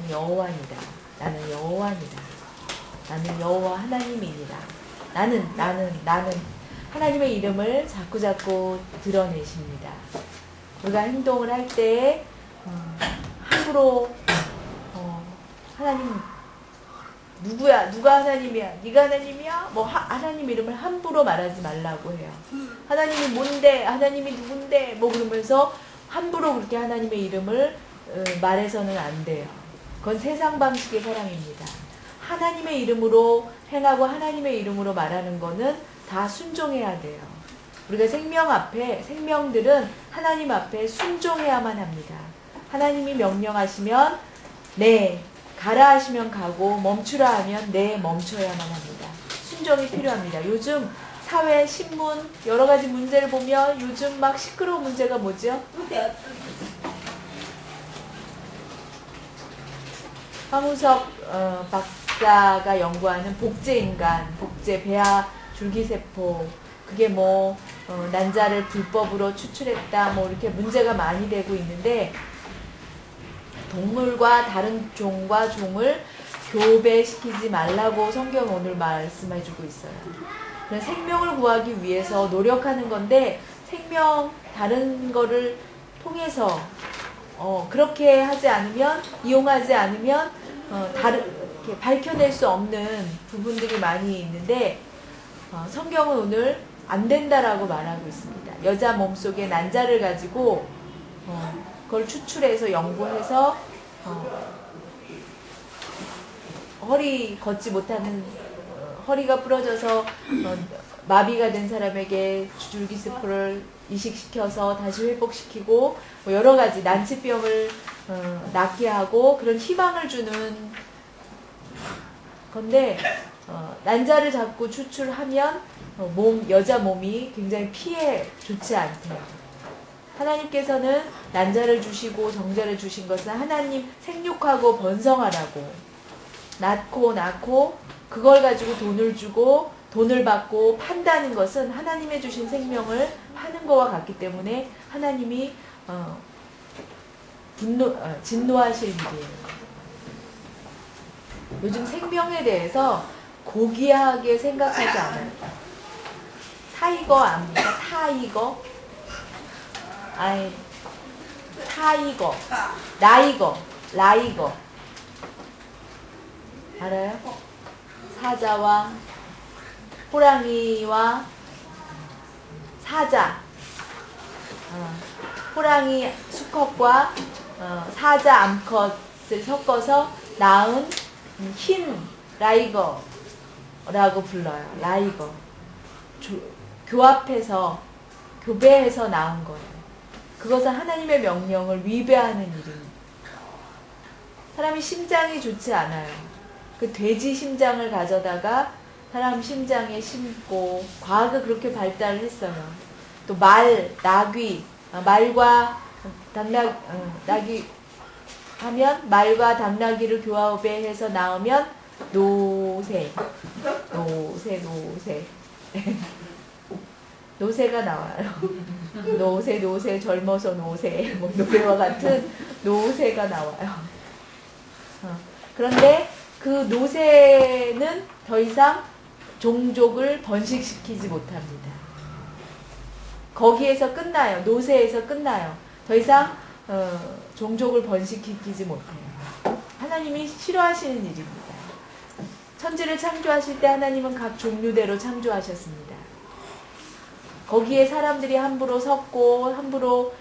나는 여호와니다. 나는 여호와니다. 나는 여호와 하나님이니라. 나는 하나님의 이름을 자꾸자꾸 드러내십니다. 우리가 행동을 할 때 함부로 하나님 누구야? 누가 하나님이야? 네가 하나님이야? 뭐 하나님 이름을 함부로 말하지 말라고 해요. 하나님이 뭔데? 하나님이 누군데? 뭐 그러면서 함부로 그렇게 하나님의 이름을 말해서는 안 돼요. 그건 세상 방식의 사람입니다. 하나님의 이름으로 행하고 하나님의 이름으로 말하는 거는 다 순종해야 돼요. 우리가 생명들은 하나님 앞에 순종해야만 합니다. 하나님이 명령하시면 네, 가라 하시면 가고 멈추라 하면 네, 멈춰야만 합니다. 순종이 필요합니다. 요즘 사회, 신문, 여러 가지 문제를 보면 요즘 막 시끄러운 문제가 뭐죠? 황우석 박사가 연구하는 복제인간, 복제 배아 줄기세포, 그게 뭐 난자를 불법으로 추출했다, 뭐 이렇게 문제가 많이 되고 있는데, 동물과 다른 종과 종을 교배시키지 말라고 성경 오늘 말씀해주고 있어요. 생명을 구하기 위해서 노력하는 건데, 생명 다른 거를 통해서 그렇게 하지 않으면, 이용하지 않으면 이렇게 밝혀낼 수 없는 부분들이 많이 있는데, 성경은 오늘 안 된다라고 말하고 있습니다. 여자 몸속에 난자를 가지고 그걸 추출해서 연구해서 허리 걷지 못하는, 허리가 부러져서 마비가 된 사람에게 줄기세포를 이식시켜서 다시 회복시키고 뭐 여러 가지 난치병을 낫게 하고 그런 희망을 주는 건데, 난자를 자꾸 추출하면 여자 몸이 굉장히 피해 좋지 않대요. 하나님께서는 난자를 주시고 정자를 주신 것은 하나님 생육하고 번성하라고, 낳고 그걸 가지고 돈을 주고 돈을 받고 판다는 것은 하나님의 주신 생명을 파는 것과 같기 때문에 하나님이 진노하실 일이에요. 요즘 생명에 대해서 고귀하게 생각하지 않아요. 타이거 압니까? 타이거? 아니, 타이거, 라이거 알아요? 사자와 호랑이와 사자, 호랑이 수컷과 사자 암컷을 섞어서 낳은 흰 라이거라고 불러요. 라이거. 교배해서 낳은 거예요. 그것은 하나님의 명령을 위배하는 일입니다. 사람이 심장이 좋지 않아요. 그 돼지 심장을 가져다가 사람 심장에 심고, 과학이 그렇게 발달을 했어요. 또 나귀, 말과 나귀 하면 말과 당나귀를 교합해서 낳으면 노새 노새가 나와요. 노새 젊어서 노새, 뭐 노래와 같은 노새가 나와요. 그런데 그 노새는 더 이상 종족을 번식시키지 못합니다. 거기에서 끝나요. 노새에서 끝나요. 더 이상 종족을 번식시키지 못해요. 하나님이 싫어하시는 일입니다. 천지를 창조하실 때 하나님은 각 종류대로 창조하셨습니다. 거기에 사람들이 함부로 섰고 함부로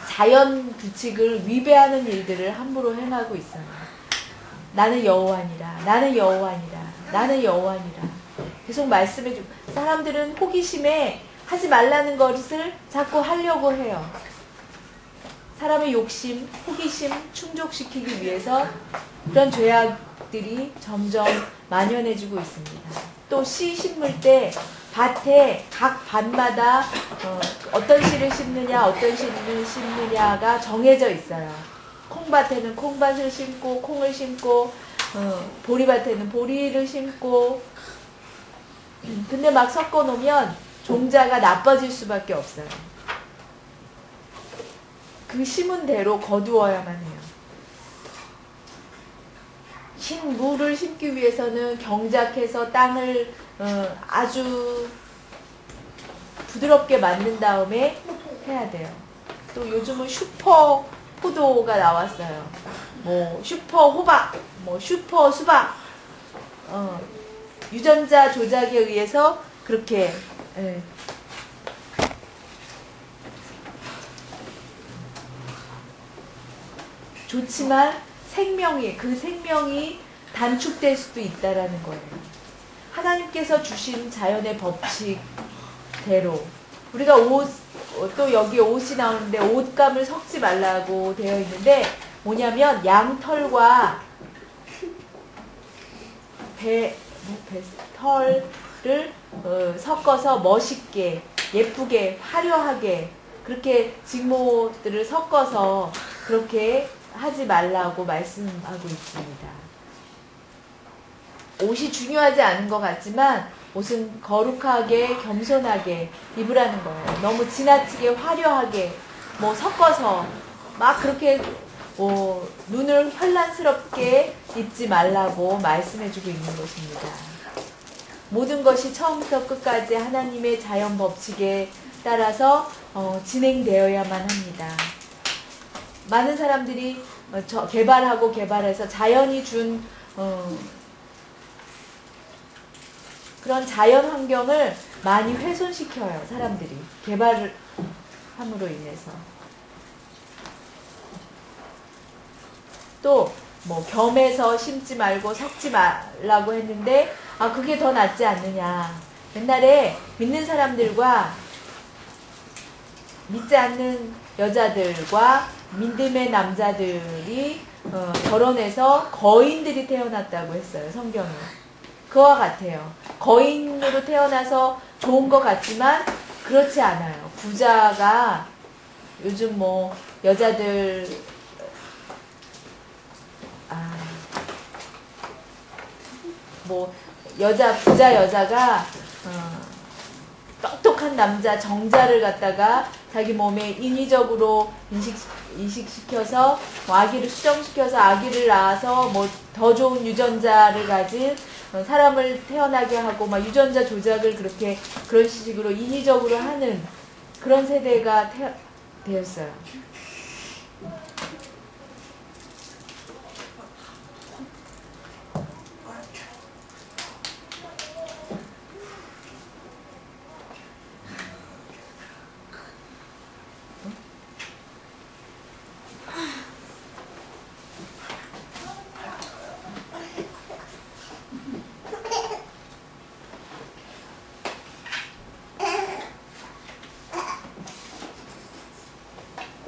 자연 규칙을 위배하는 일들을 함부로 행하고 있어요. 나는 여호와니라, 나는 여호와니라, 나는 여호와니라 계속 말씀해주고, 사람들은 호기심에 하지 말라는 것을 자꾸 하려고 해요. 사람의 욕심, 호기심 충족시키기 위해서 그런 죄악들이 점점 만연해지고 있습니다. 또 씨 심을 때 밭에 각 밭마다 어떤 씨를 심느냐, 어떤 씨를 심느냐가 정해져 있어요. 콩밭에는 콩밭을 심고 콩을 심고, 보리밭에는 보리를 심고. 근데 막 섞어 놓으면 종자가 나빠질 수밖에 없어요. 그 심은 대로 거두어야만 해요. 흰 물을 심기 위해서는 경작해서 땅을 아주 부드럽게 만든 다음에 해야 돼요. 또 요즘은 슈퍼 포도가 나왔어요. 뭐 슈퍼 호박, 뭐 슈퍼 수박, 유전자 조작에 의해서 그렇게 좋지만 그 생명이 단축될 수도 있다라는 거예요. 하나님께서 주신 자연의 법칙대로 우리가 또 여기 옷이 나오는데 옷감을 섞지 말라고 되어 있는데 뭐냐면 양털과 털을 섞어서 멋있게 예쁘게 화려하게 그렇게 직모들을 섞어서 그렇게 하지 말라고 말씀하고 있습니다. 옷이 중요하지 않은 것 같지만 옷은 거룩하게 겸손하게 입으라는 거예요. 너무 지나치게 화려하게 뭐 섞어서 막 그렇게 눈을 환란스럽게 입지 말라고 말씀해주고 있는 것입니다. 모든 것이 처음부터 끝까지 하나님의 자연 법칙에 따라서 진행되어야만 합니다. 많은 사람들이 개발하고 개발해서 자연이 준 그런 자연 환경을 많이 훼손시켜요. 사람들이 개발을 함으로 인해서. 또 뭐 겸해서 심지 말고 섞지 말라고 했는데 그게 더 낫지 않느냐. 옛날에 믿는 사람들과 믿지 않는 여자들과 믿음의 남자들이 결혼해서 거인들이 태어났다고 했어요. 성경은. 그와 같아요. 거인으로 태어나서 좋은 것 같지만 그렇지 않아요. 부자가 요즘 뭐 여자들 뭐 부자 여자가 똑똑한 남자 정자를 갖다가 자기 몸에 인위적으로 이식시켜서 아기를 수정시켜서 아기를 낳아서 뭐 더 좋은 유전자를 가진 사람을 태어나게 하고 막 유전자 조작을 그런 식으로 인위적으로 하는 그런 세대가 되었어요.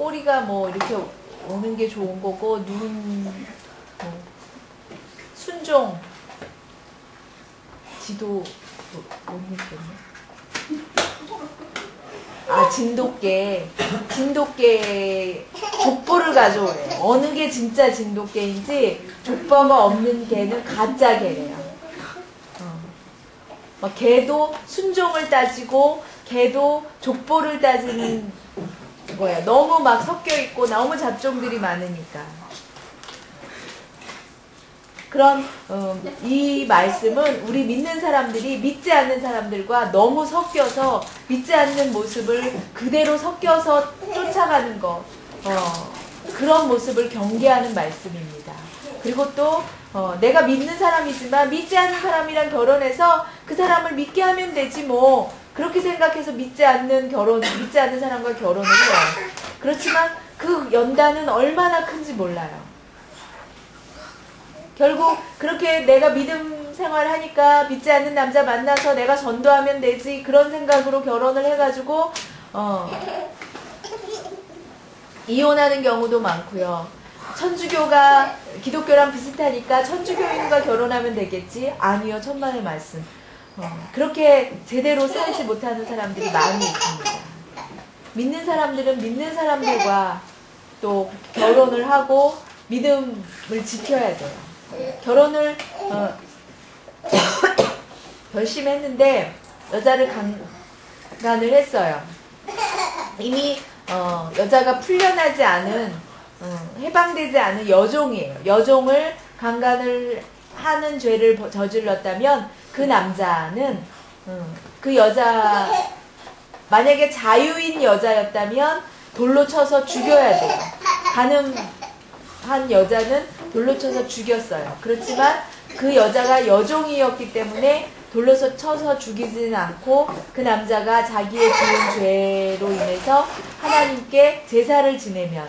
꼬리가 뭐 이렇게 오는 게 좋은 거고 순종 지도 못 읽겠네. 진돗개 족보를 가져오래요. 어느 게 진짜 진돗개인지 족보가 없는 개는 가짜 개래요. 막 개도 순종을 따지고 개도 족보를 따지는 거예요. 너무 막 섞여 있고 너무 잡종들이 많으니까. 그런 이 말씀은 우리 믿는 사람들이 믿지 않는 사람들과 너무 섞여서 믿지 않는 모습을 그대로 섞여서 쫓아가는 거 그런 모습을 경계하는 말씀입니다. 그리고 또 내가 믿는 사람이지만 믿지 않는 사람이랑 결혼해서 그 사람을 믿게 하면 되지 뭐 그렇게 생각해서 믿지 않는 사람과 결혼을 해요. 그렇지만 그 연단은 얼마나 큰지 몰라요. 결국 그렇게 내가 믿음 생활하니까 믿지 않는 남자 만나서 내가 전도하면 되지 그런 생각으로 결혼을 해가지고 이혼하는 경우도 많고요. 천주교가 기독교랑 비슷하니까 천주교인과 결혼하면 되겠지? 아니요. 천만의 말씀. 그렇게 제대로 살지 못하는 사람들이 많이 있습니다. 믿는 사람들은 믿는 사람들과 또 결혼을 하고 믿음을 지켜야 돼요. 결혼을 결심했는데 여자를 강간을 했어요. 이미 여자가 풀려나지 않은 해방되지 않은 여종이에요. 여종을 강간을 하는 죄를 저질렀다면 그 남자는 그 여자 만약에 자유인 여자였다면 돌로 쳐서 죽여야 돼요. 가늠한 여자는 돌로 쳐서 죽였어요. 그렇지만 그 여자가 여종이었기 때문에 돌로 쳐서 죽이지는 않고 그 남자가 자기의 지은 죄로 인해서 하나님께 제사를 지내면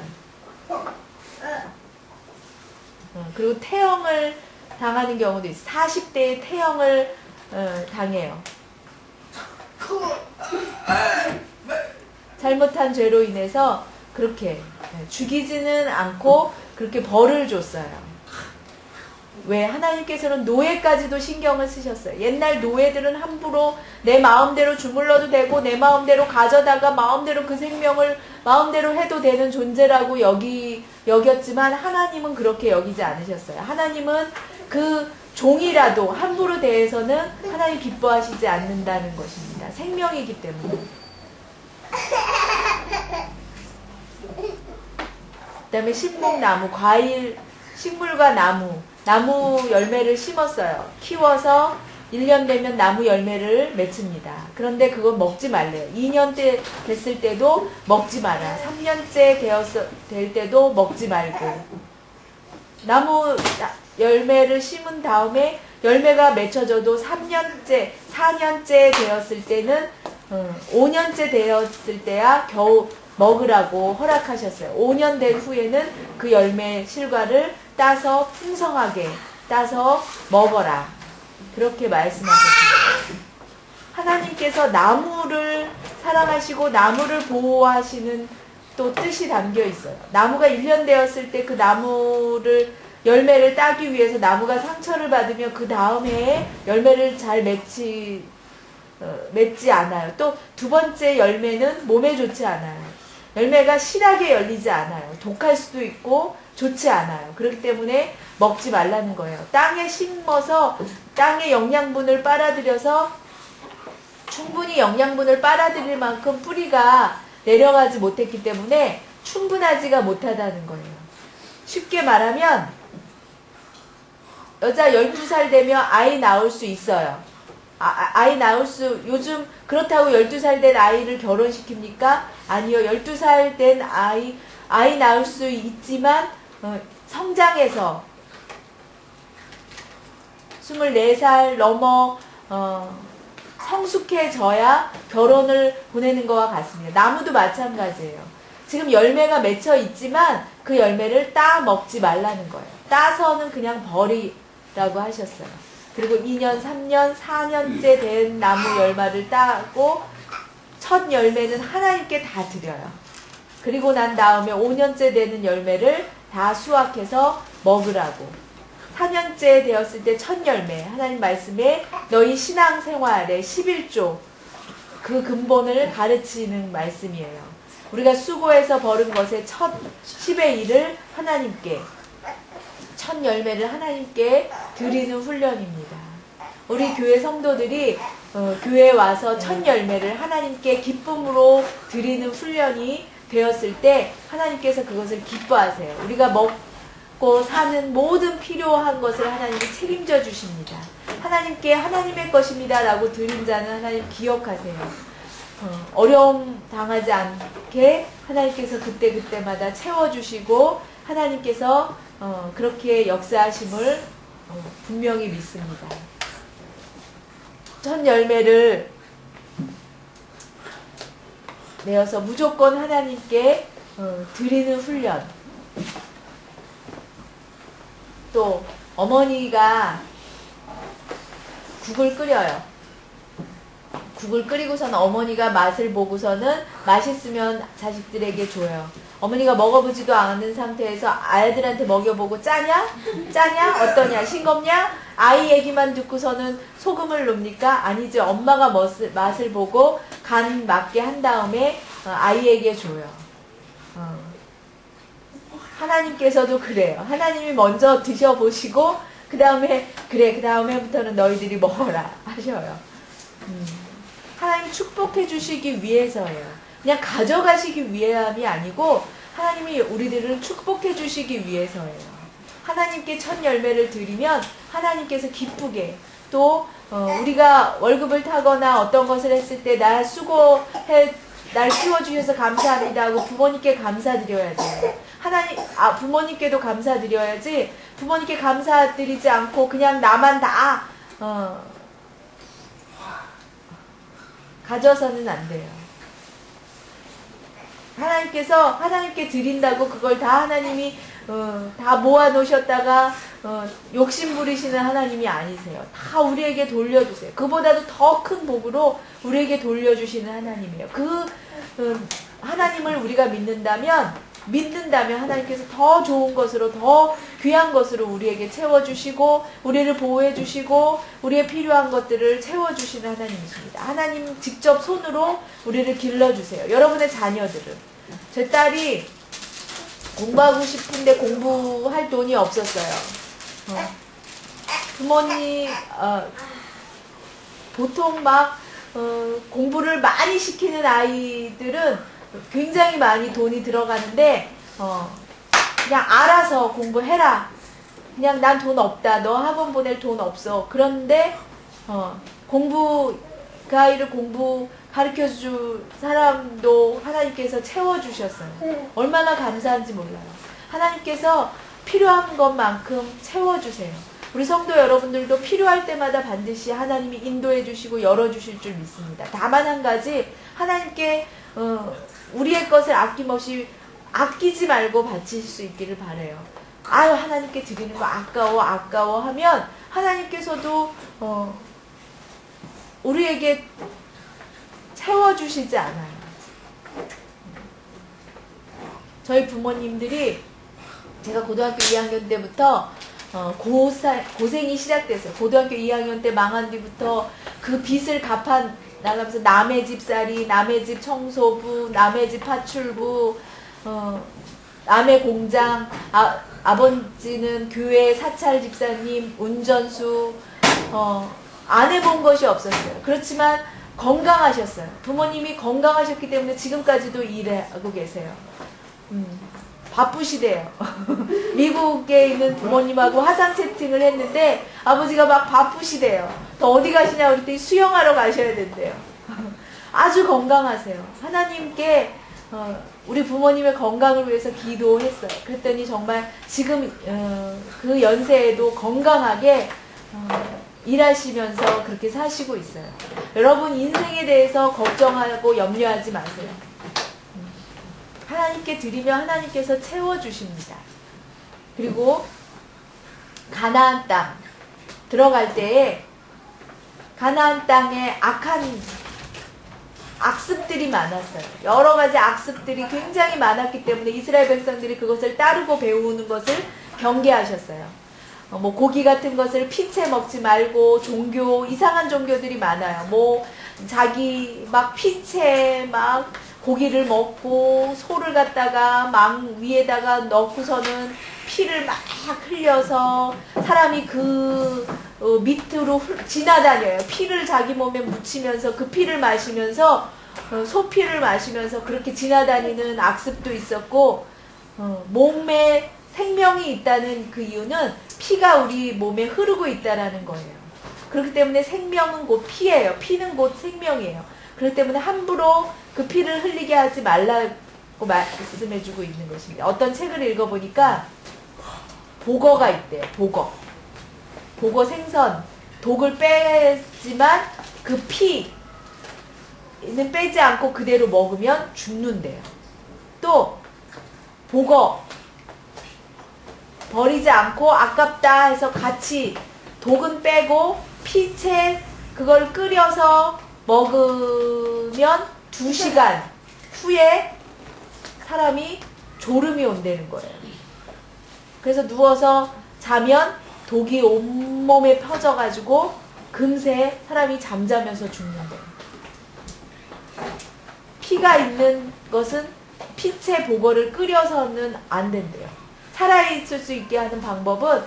그리고 태형을 당하는 경우도 있어요. 40대의 태형을 당해요. 잘못한 죄로 인해서 그렇게 죽이지는 않고 그렇게 벌을 줬어요. 왜? 하나님께서는 노예까지도 신경을 쓰셨어요. 옛날 노예들은 함부로 내 마음대로 주물러도 되고 내 마음대로 가져다가 마음대로 그 생명을 마음대로 해도 되는 존재라고 여겼지만 하나님은 그렇게 여기지 않으셨어요. 하나님은 그 종이라도 함부로 대해서는 하나님 기뻐하시지 않는다는 것입니다. 생명이기 때문에. 그 다음에 신목나무, 과일, 식물과 나무 열매를 심었어요. 키워서 1년 되면 나무 열매를 맺습니다. 그런데 그건 먹지 말래요. 2년 됐을 때도 먹지 마라. 3년째 될 때도 먹지 말고. 나무 열매를 심은 다음에 열매가 맺혀져도 3년째, 4년째 되었을 때는 5년째 되었을 때야 겨우 먹으라고 허락하셨어요. 5년 된 후에는 그 열매 실과를 따서 풍성하게 따서 먹어라. 그렇게 말씀하셨습니다. 하나님께서 나무를 사랑하시고 나무를 보호하시는 또 뜻이 담겨 있어요. 나무가 1년 되었을 때 그 나무를 열매를 따기 위해서 나무가 상처를 받으면 그 다음 해에 열매를 잘 맺지 않아요. 또 두 번째 열매는 몸에 좋지 않아요. 열매가 실하게 열리지 않아요. 독할 수도 있고 좋지 않아요. 그렇기 때문에 먹지 말라는 거예요. 땅에 심어서 땅의 영양분을 빨아들여서 충분히 영양분을 빨아들일 만큼 뿌리가 내려가지 못했기 때문에 충분하지가 못하다는 거예요. 쉽게 말하면 여자 12살 되면 아이 낳을 수 있어요. 아이 낳을 수, 요즘 그렇다고 12살 된 아이를 결혼시킵니까? 아니요. 12살 된 아이 낳을 수 있지만 성장해서 24살 넘어 성숙해져야 결혼을 보내는 것과 같습니다. 나무도 마찬가지예요. 지금 열매가 맺혀 있지만 그 열매를 따 먹지 말라는 거예요. 따서는 그냥 버리라고 하셨어요. 그리고 2년, 3년, 4년째 된 나무 열매를 따고 첫 열매는 하나님께 다 드려요. 그리고 난 다음에 5년째 되는 열매를 다 수확해서 먹으라고. 4년째 되었을 때 첫 열매, 하나님 말씀에 너희 신앙생활의 11조 그 근본을 가르치는 말씀이에요. 우리가 수고해서 버는 것의 첫 10의 1을 하나님께, 첫 열매를 하나님께 드리는 훈련입니다. 우리 교회 성도들이 교회에 와서 첫 열매를 하나님께 기쁨으로 드리는 훈련이 되었을 때 하나님께서 그것을 기뻐하세요. 우리가 먹고 사는 모든 필요한 것을 하나님이 책임져 주십니다. 하나님께 하나님의 것입니다 라고 드린 자는 하나님 기억하세요. 어려움 당하지 않게 하나님께서 그때그때마다 채워주시고 하나님께서 그렇게 역사하심을 분명히 믿습니다. 첫 열매를 내어서 무조건 하나님께 드리는 훈련. 또 어머니가 국을 끓여요. 국을 끓이고서는 어머니가 맛을 보고서는 맛있으면 자식들에게 줘요. 어머니가 먹어보지도 않은 상태에서 아이들한테 먹여보고 짜냐? 짜냐? 어떠냐? 싱겁냐? 아이 얘기만 듣고서는 소금을 넣습니까? 아니죠. 엄마가 맛을 보고 간 맞게 한 다음에 아이에게 줘요. 하나님께서도 그래요. 하나님이 먼저 드셔보시고 그 다음에 그래 그 다음에부터는 너희들이 먹어라 하셔요. 하나님 축복해 주시기 위해서예요. 그냥 가져가시기 위함이 아니고 하나님이 우리들을 축복해 주시기 위해서예요. 하나님께 첫 열매를 드리면 하나님께서 기쁘게 또 우리가 월급을 타거나 어떤 것을 했을 때 날 키워주셔서 감사합니다 하고 부모님께 감사드려야 돼요. 부모님께도 감사드려야지 부모님께 감사드리지 않고 그냥 나만 다 가져서는 안 돼요. 하나님께 드린다고 그걸 다 하나님이 다 모아 놓으셨다가 욕심 부리시는 하나님이 아니세요. 다 우리에게 돌려주세요. 그보다도 더 큰 복으로 우리에게 돌려주시는 하나님이에요. 하나님을 우리가 믿는다면 하나님께서 더 좋은 것으로 더 귀한 것으로 우리에게 채워주시고 우리를 보호해주시고 우리의 필요한 것들을 채워주시는 하나님이십니다. 하나님 직접 손으로 우리를 길러주세요. 여러분의 자녀들은 제 딸이 공부하고 싶은데 공부할 돈이 없었어요. 부모님 보통 막 공부를 많이 시키는 아이들은 굉장히 많이 돈이 들어가는데 그냥 알아서 공부해라. 그냥 난 돈 없다. 너 학원 보낼 돈 없어. 그런데 그 아이를 공부 가르쳐줄 사람도 하나님께서 채워주셨어요. 얼마나 감사한지 몰라요. 하나님께서 필요한 것만큼 채워주세요. 우리 성도 여러분들도 필요할 때마다 반드시 하나님이 인도해 주시고 열어주실 줄 믿습니다. 다만 한 가지 하나님께 우리의 것을 아낌없이 아끼지 말고 바칠 수 있기를 바라요. 아유 하나님께 드리는 거 아까워 하면 하나님께서도 우리에게 채워주시지 않아요. 저희 부모님들이 제가 고등학교 2학년 때부터 고생이 시작됐어요. 고등학교 2학년 때 망한 뒤부터 그 빚을 갚아 나가면서 남의 집 살이, 남의 집 청소부, 남의 집 파출부, 남의 공장, 아버지는 교회 사찰 집사님, 운전수, 안 해본 것이 없었어요. 그렇지만 건강하셨어요. 부모님이 건강하셨기 때문에 지금까지도 일하고 계세요. 바쁘시대요. 미국에 있는 부모님하고 화상 채팅을 했는데 아버지가 막 바쁘시대요. 또 어디 가시냐 그랬더니 수영하러 가셔야 된대요. 아주 건강하세요. 하나님께 우리 부모님의 건강을 위해서 기도했어요. 그랬더니 정말 지금 그 연세에도 건강하게 일하시면서 그렇게 사시고 있어요. 여러분 인생에 대해서 걱정하고 염려하지 마세요. 하나님께 드리면 하나님께서 채워주십니다. 그리고 가나안 땅 들어갈 때에 가나안 땅에 악습들이 많았어요. 여러 가지 악습들이 굉장히 많았기 때문에 이스라엘 백성들이 그것을 따르고 배우는 것을 경계하셨어요. 뭐 고기 같은 것을 피채 먹지 말고 이상한 종교들이 많아요. 뭐 자기 막 피채 막 고기를 먹고 소를 갖다가 망 위에다가 넣고서는 피를 막 흘려서 사람이 그 밑으로 지나다녀요. 피를 자기 몸에 묻히면서 그 피를 마시면서 소피를 마시면서 그렇게 지나다니는 악습도 있었고 몸에 생명이 있다는 그 이유는 피가 우리 몸에 흐르고 있다라는 거예요. 그렇기 때문에 생명은 곧 피예요. 피는 곧 생명이에요. 그렇기 때문에 함부로 그 피를 흘리게 하지 말라고 말씀해주고 있는 것입니다. 어떤 책을 읽어보니까 복어가 있대요. 복어 생선 독을 빼지만 그 피는 빼지 않고 그대로 먹으면 죽는데요. 또 복어 버리지 않고 아깝다 해서 같이 독은 빼고 피채 그걸 끓여서 먹으면 2시간 후에 사람이 졸음이 온다는 거예요. 그래서 누워서 자면 독이 온몸에 퍼져가지고 금세 사람이 잠자면서 죽는 거예요. 피가 있는 것은 피채 복어를 끓여서는 안 된대요. 살아있을 수 있게 하는 방법은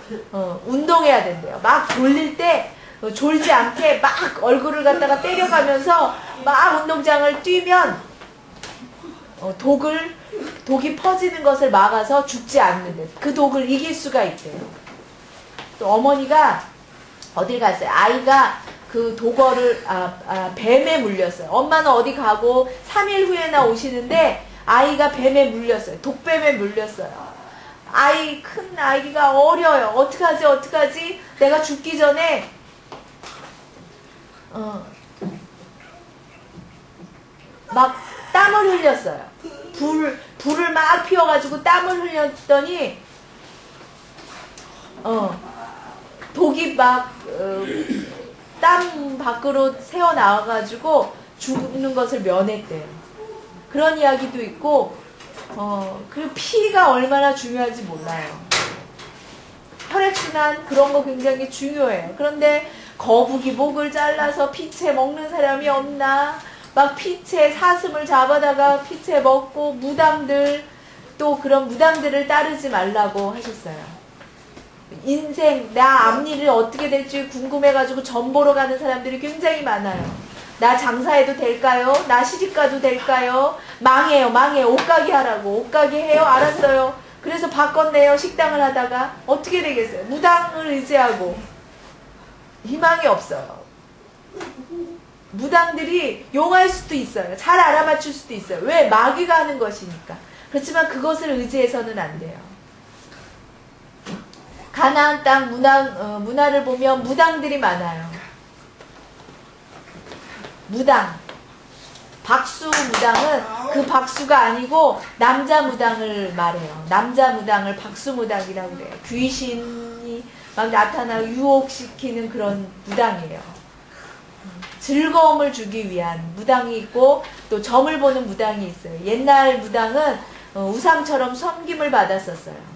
운동해야 된대요. 막 졸릴 때 졸지 않게 막 얼굴을 갖다가 때려가면서 막 운동장을 뛰면 독이 퍼지는 것을 막아서 죽지 않는데 그 독을 이길 수가 있대요. 또 어머니가 어딜 갔어요. 아이가 그 뱀에 물렸어요. 엄마는 어디 가고 3일 후에나 오시는데 아이가 뱀에 물렸어요. 독뱀에 물렸어요. 큰 아이가 어려요. 어떡하지? 내가 죽기 전에 막 땀을 흘렸어요. 불을 막 피워가지고 땀을 흘렸더니 독이 막 땀 밖으로 새어 나와가지고 죽는 것을 면했대요. 그런 이야기도 있고, 그리고 피가 얼마나 중요한지 몰라요. 혈액순환 그런 거 굉장히 중요해요. 그런데 거북이 목을 잘라서 피채 먹는 사람이 없나? 막 피채 사슴을 잡아다가 피채 먹고 무당들 또 그런 무당들을 따르지 말라고 하셨어요. 인생 나 앞일이 어떻게 될지 궁금해가지고 점 보러 가는 사람들이 굉장히 많아요. 나 장사해도 될까요? 나 시집가도 될까요? 망해요. 옷가게 하라고. 옷가게 해요? 알았어요. 그래서 바꿨네요. 식당을 하다가 어떻게 되겠어요? 무당을 의지하고 희망이 없어요. 무당들이 용할 수도 있어요. 잘 알아맞힐 수도 있어요. 왜? 마귀가 하는 것이니까. 그렇지만 그것을 의지해서는 안 돼요. 가나안 땅 문화를 보면 무당들이 많아요. 무당. 박수 무당은 그 박수가 아니고 남자 무당을 말해요. 남자 무당을 박수 무당이라고 그래요. 귀신이 막 나타나고 유혹시키는 그런 무당이에요. 즐거움을 주기 위한 무당이 있고 또 점을 보는 무당이 있어요. 옛날 무당은 우상처럼 섬김을 받았었어요.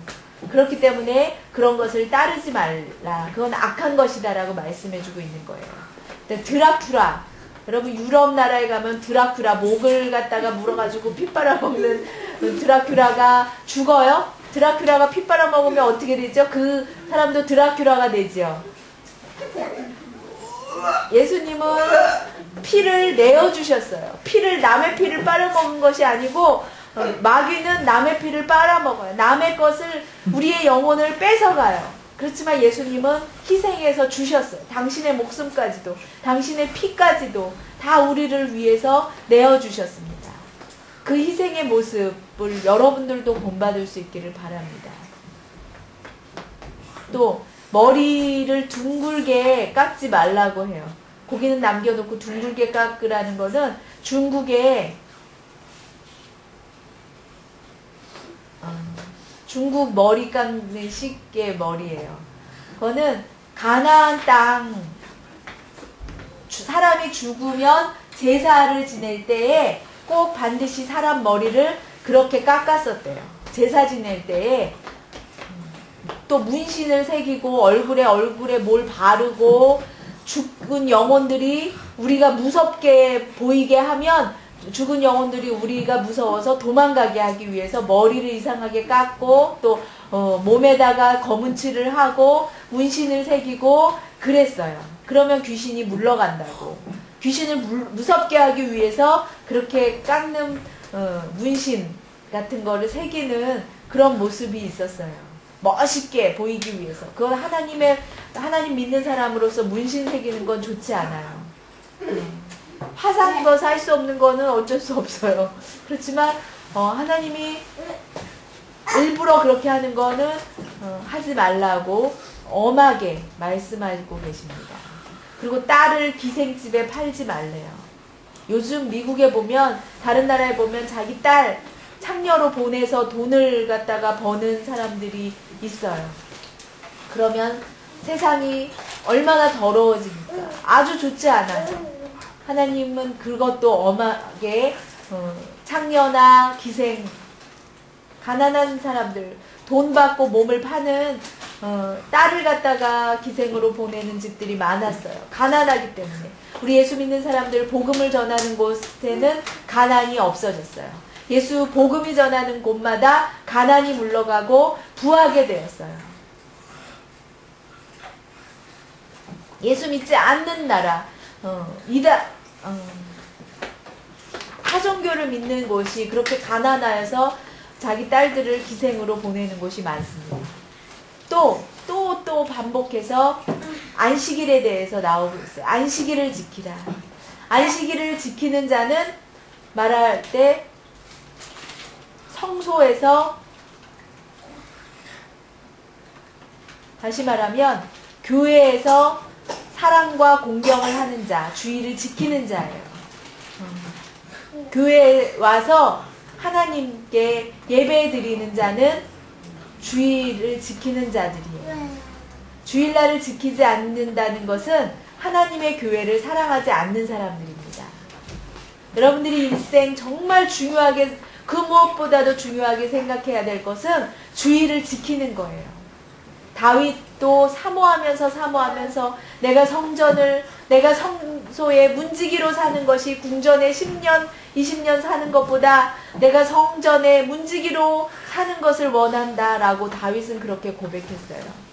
그렇기 때문에 그런 것을 따르지 말라. 그건 악한 것이다 라고 말씀해주고 있는 거예요. 드라큘라. 여러분 유럽 나라에 가면 드라큘라 목을 갖다가 물어가지고 피 빨아먹는 드라큘라가 죽어요? 드라큘라가 피 빨아먹으면 어떻게 되죠? 그 사람도 드라큘라가 되죠. 예수님은 피를 내어주셨어요. 남의 피를 빨아먹은 것이 아니고 마귀는 남의 피를 빨아먹어요. 남의 것을 우리의 영혼을 뺏어가요. 그렇지만 예수님은 희생해서 주셨어요. 당신의 목숨까지도 당신의 피까지도 다 우리를 위해서 내어주셨습니다. 그 희생의 모습을 여러분들도 본받을 수 있기를 바랍니다. 또 머리를 둥글게 깎지 말라고 해요. 고기는 남겨놓고 둥글게 깎으라는 것은 중국의 중국 머리 깎는 식의 머리예요. 그거는 가나안 땅 사람이 죽으면 제사를 지낼 때에 꼭 반드시 사람 머리를 그렇게 깎았었대요. 제사 지낼 때에 또 문신을 새기고 얼굴에 뭘 바르고 죽은 영혼들이 우리가 무섭게 보이게 하면 죽은 영혼들이 우리가 무서워서 도망가게 하기 위해서 머리를 이상하게 깎고 또 몸에다가 검은 칠을 하고 문신을 새기고 그랬어요. 그러면 귀신이 물러간다고. 귀신을 무섭게 하기 위해서 그렇게 깎는 문신 같은 거를 새기는 그런 모습이 있었어요. 멋있게 보이기 위해서. 그건 하나님 믿는 사람으로서 문신 새기는 건 좋지 않아요. 화상 입어서 할 수 없는 거는 어쩔 수 없어요. 그렇지만 하나님이 일부러 그렇게 하는 거는 하지 말라고 엄하게 말씀하고 계십니다. 그리고 딸을 기생집에 팔지 말래요. 요즘 미국에 보면 다른 나라에 보면 자기 딸 창녀로 보내서 돈을 갖다가 버는 사람들이 있어요. 그러면 세상이 얼마나 더러워집니까? 아주 좋지 않아요. 하나님은 그것도 엄하게 창녀나 기생, 가난한 사람들, 돈 받고 몸을 파는 딸을 갖다가 기생으로 보내는 집들이 많았어요. 가난하기 때문에. 우리 예수 믿는 사람들 복음을 전하는 곳에는 가난이 없어졌어요. 예수 복음이 전하는 곳마다 가난이 물러가고 부하게 되었어요. 예수 믿지 않는 나라, 타종교를 믿는 곳이 그렇게 가난하여서 자기 딸들을 기생으로 보내는 곳이 많습니다. 또 반복해서 안식일에 대해서 나오고 있어요. 안식일을 지키라. 안식일을 지키는 자는 말할 때 성소에서, 다시 말하면 교회에서 사랑과 공경을 하는 자, 주의를 지키는 자예요. 교회에 와서 하나님께 예배 드리는 자는 주의를 지키는 자들이에요. 주일날을 지키지 않는다는 것은 하나님의 교회를 사랑하지 않는 사람들입니다. 여러분들이 일생 정말 중요하게, 그 무엇보다도 중요하게 생각해야 될 것은 주의를 지키는 거예요. 다윗도 사모하면서 내가 성소에 문지기로 사는 것이 궁전에 10년, 20년 사는 것보다 내가 성전에 문지기로 사는 것을 원한다라고 다윗은 그렇게 고백했어요.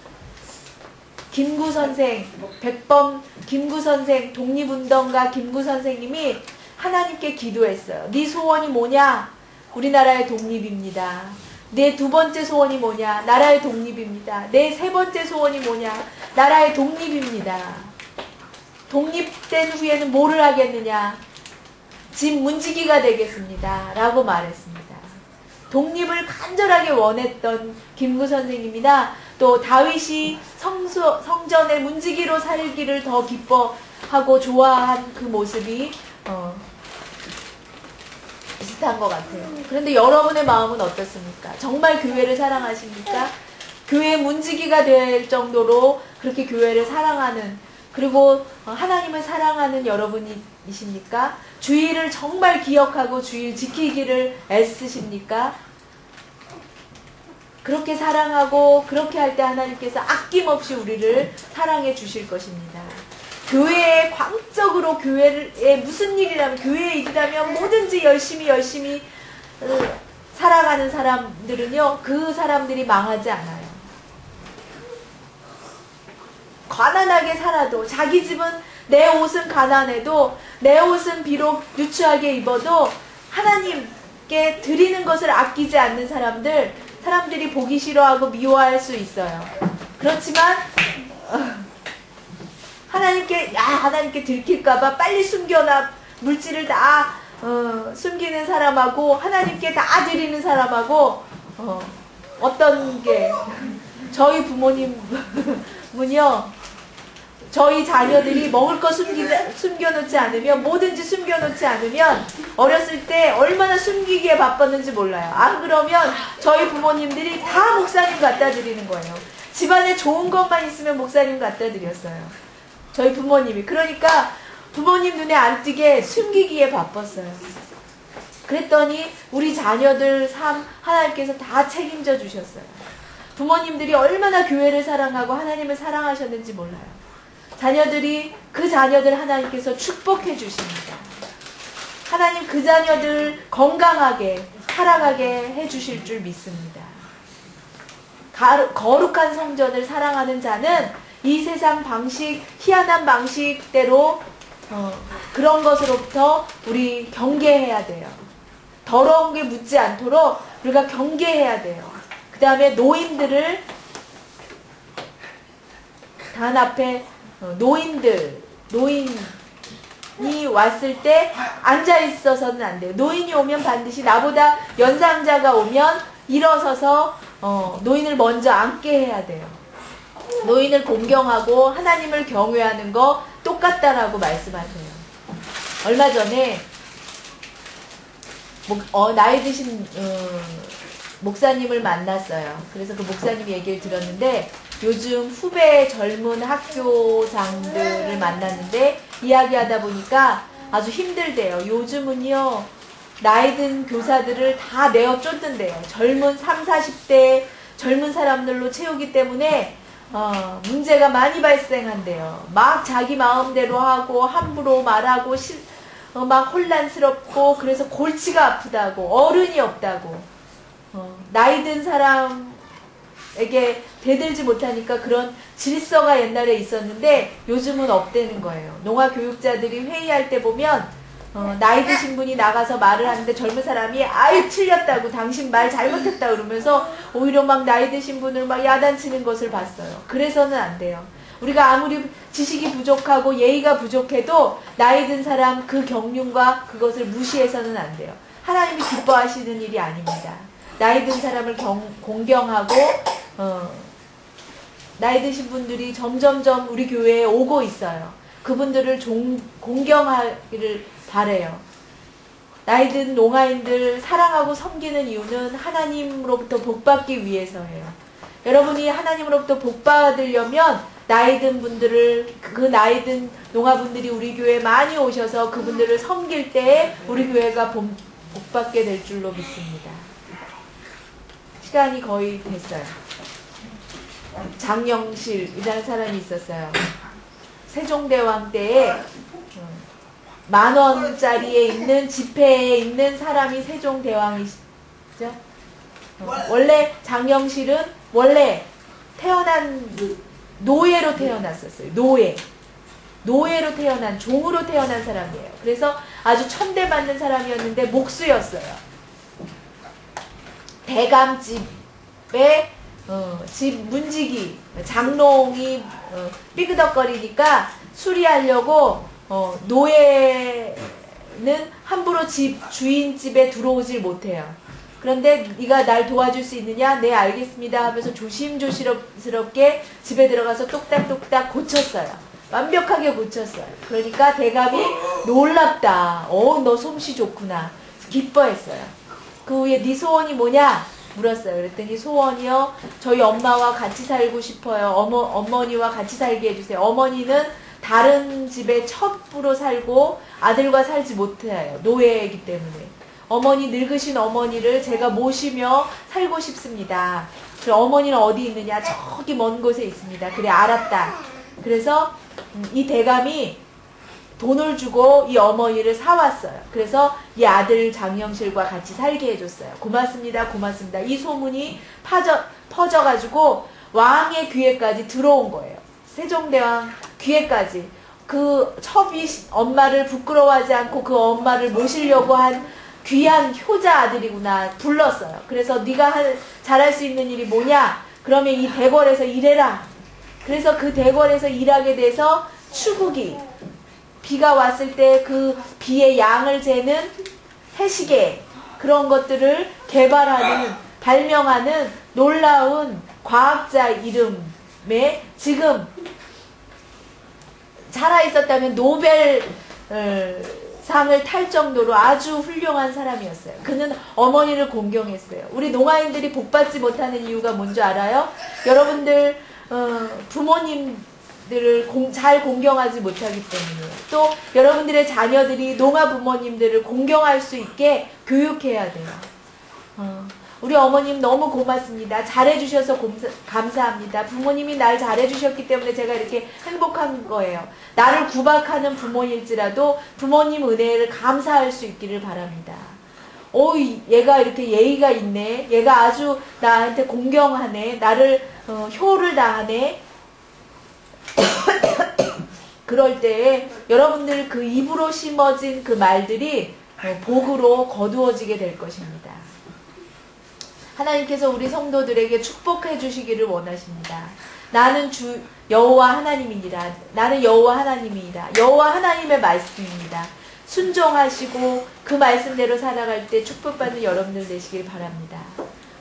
김구 선생, 백범 김구 선생, 독립운동가 김구 선생님이 하나님께 기도했어요. 네 소원이 뭐냐? 우리나라의 독립입니다. 내 두 번째 소원이 뭐냐? 나라의 독립입니다. 내 세 번째 소원이 뭐냐? 나라의 독립입니다. 독립된 후에는 뭐를 하겠느냐? 집 문지기가 되겠습니다. 라고 말했습니다. 독립을 간절하게 원했던 김구 선생님이나 또 다윗이 성전의 문지기로 살기를 더 기뻐하고 좋아한 그 모습이 비슷한 것 같아요. 그런데 여러분의 마음은 어떻습니까? 정말 교회를 사랑하십니까? 교회 문지기가 될 정도로 그렇게 교회를 사랑하는, 그리고 하나님을 사랑하는 여러분이십니까? 주일을 정말 기억하고 주일 지키기를 애쓰십니까? 그렇게 사랑하고 그렇게 할 때 하나님께서 아낌없이 우리를 사랑해 주실 것입니다. 교회에 광적으로, 교회에 무슨 일이라면, 교회의 일이라면 뭐든지 열심히 살아가는 사람들은요, 그 사람들이 망하지 않아요. 가난하게 살아도, 자기 집은, 내 옷은 가난해도, 내 옷은 비록 유추하게 입어도 하나님께 드리는 것을 아끼지 않는 사람들이 보기 싫어하고 미워할 수 있어요. 그렇지만 하나님께 들킬까봐 빨리 숨겨놔, 물질을 다 숨기는 사람하고 하나님께 다 드리는 사람하고 어떤 게, 저희 부모님은요, 저희 자녀들이 먹을 거 숨겨놓지 않으면, 뭐든지 숨겨놓지 않으면 어렸을 때 얼마나 숨기기에 바빴는지 몰라요. 안 그러면 저희 부모님들이 다 목사님 갖다 드리는 거예요. 집안에 좋은 것만 있으면 목사님 갖다 드렸어요. 저희 부모님이. 그러니까 부모님 눈에 안 띄게 숨기기에 바빴어요. 그랬더니 우리 자녀들 삶 하나님께서 다 책임져 주셨어요. 부모님들이 얼마나 교회를 사랑하고 하나님을 사랑하셨는지 몰라요. 그 자녀들 하나님께서 축복해 주십니다. 하나님 그 자녀들 건강하게 살아가게 해 주실 줄 믿습니다. 거룩한 성전을 사랑하는 자는 이 세상 방식, 희한한 방식대로 그런 것으로부터 우리 경계해야 돼요. 더러운 게 묻지 않도록 우리가 경계해야 돼요. 그 다음에 노인들을 단 앞에 노인이 왔을 때 앉아 있어서는 안 돼요. 노인이 오면 반드시, 나보다 연상자가 오면 일어서서 노인을 먼저 앉게 해야 돼요. 노인을 공경하고 하나님을 경외하는 거 똑같다라고 말씀하세요. 얼마 전에 나이 드신 목사님을 만났어요. 그래서 그 목사님 얘기를 들었는데, 요즘 후배 젊은 학교장들을 만났는데 이야기하다 보니까 아주 힘들대요. 요즘은요, 나이 든 교사들을 다 내어 쫓는데요. 젊은 30, 40대 젊은 사람들로 채우기 때문에 문제가 많이 발생한대요. 막 자기 마음대로 하고 함부로 말하고 막 혼란스럽고, 그래서 골치가 아프다고, 어른이 없다고, 나이 든 사람에게 대들지 못하니까 그런 질서가 옛날에 있었는데 요즘은 없대는 거예요. 농아교육자들이 회의할 때 보면 나이 드신 분이 나가서 말을 하는데 젊은 사람이 아유 틀렸다고 당신 말 잘못했다 그러면서 오히려 막 나이 드신 분을 막 야단치는 것을 봤어요. 그래서는 안 돼요. 우리가 아무리 지식이 부족하고 예의가 부족해도 나이 든 사람 그 경륜과 그것을 무시해서는 안 돼요. 하나님이 기뻐하시는 일이 아닙니다. 나이 든 사람을 공경하고 나이 드신 분들이 점점점 우리 교회에 오고 있어요. 그분들을 공경하기를 바래요. 나이 든 농아인들 사랑하고 섬기는 이유는 하나님으로부터 복받기 위해서예요. 여러분이 하나님으로부터 복받으려면 나이 든 분들을, 그 나이 든 농아분들이 우리 교회에 많이 오셔서 그분들을 섬길 때 우리 교회가 복받게 될 줄로 믿습니다. 시간이 거의 됐어요. 장영실이라는 사람이 있었어요. 세종대왕 때에 10,000원짜리에 있는 지폐에 있는 사람이 세종대왕이시죠. 원래 장영실은 원래 태어난 노예로 태어났었어요. 노예로 태어난, 종으로 태어난 사람이에요. 그래서 아주 천대받는 사람이었는데 목수였어요. 대감집에 집 문지기 장롱이 삐그덕거리니까 수리하려고 노예는 함부로 집 주인 집에 들어오질 못해요. 그런데 네가 날 도와줄 수 있느냐? 네 알겠습니다 하면서 조심조심스럽게 집에 들어가서 똑딱똑딱 고쳤어요. 완벽하게 고쳤어요. 그러니까 대감이 놀랍다. 너 솜씨 좋구나. 기뻐했어요. 그 후에 네 소원이 뭐냐? 물었어요. 그랬더니 소원이요. 저희 엄마와 같이 살고 싶어요. 어머니와 같이 살게 해주세요. 어머니는 다른 집에 첩으로 살고 아들과 살지 못해요. 노예이기 때문에. 어머니 늙으신 어머니를 제가 모시며 살고 싶습니다. 그래, 어머니는 어디 있느냐? 저기 먼 곳에 있습니다. 그래 알았다. 그래서 이 대감이 돈을 주고 이 어머니를 사왔어요. 그래서 이 아들 장영실과 같이 살게 해줬어요. 고맙습니다. 고맙습니다. 이 소문이 퍼져가지고 왕의 귀에까지 들어온 거예요. 세종대왕 귀에까지. 그 첩이 엄마를 부끄러워하지 않고 그 엄마를 모시려고 한 귀한 효자 아들이구나 불렀어요. 그래서 네가 잘할 수 있는 일이 뭐냐? 그러면 이 대궐에서 일해라. 그래서 그 대궐에서 일하게 돼서 추구기, 비가 왔을 때 그 비의 양을 재는 해시계, 그런 것들을 개발하는, 발명하는 놀라운 과학자 이름에 지금 살아있었다면 노벨 상을 탈 정도로 아주 훌륭한 사람이었어요. 그는 어머니를 공경했어요. 우리 농아인들이 복받지 못하는 이유가 뭔지 알아요? 여러분들 부모님들을 잘 공경하지 못하기 때문이에요. 또 여러분들의 자녀들이 농아 부모님들을 공경할 수 있게 교육해야 돼요. 우리 어머님 너무 고맙습니다. 잘해주셔서 감사합니다. 부모님이 날 잘해주셨기 때문에 제가 이렇게 행복한 거예요. 나를 구박하는 부모일지라도 부모님 은혜를 감사할 수 있기를 바랍니다. 얘가 이렇게 예의가 있네. 얘가 아주 나한테 공경하네. 나를 효를 다하네. 그럴 때에 여러분들 그 입으로 심어진 그 말들이 복으로 거두어지게 될 것입니다. 하나님께서 우리 성도들에게 축복해 주시기를 원하십니다. 나는 주 여호와 하나님이니라. 나는 여호와 하나님이니라. 여호와 하나님의 말씀입니다. 순종하시고 그 말씀대로 살아갈 때 축복받는 여러분들 되시길 바랍니다.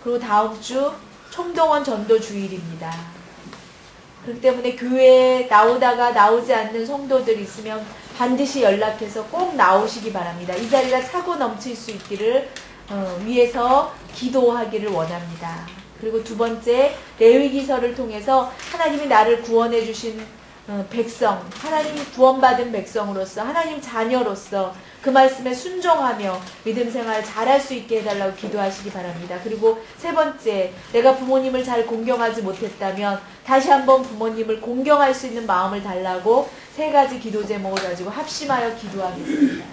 그리고 다음 주 총동원 전도 주일입니다. 그렇기 때문에 교회에 나오다가 나오지 않는 성도들 있으면 반드시 연락해서 꼭 나오시기 바랍니다. 이 자리가 차고 넘칠 수 있기를 위해서 기도하기를 원합니다. 그리고 두 번째, 레위기서를 통해서 하나님이 나를 구원해 주신 백성, 하나님이 구원받은 백성으로서, 하나님 자녀로서 그 말씀에 순종하며 믿음 생활 잘할 수 있게 해달라고 기도하시기 바랍니다. 그리고 세 번째, 내가 부모님을 잘 공경하지 못했다면 다시 한번 부모님을 공경할 수 있는 마음을 달라고 세 가지 기도 제목을 가지고 합심하여 기도하겠습니다.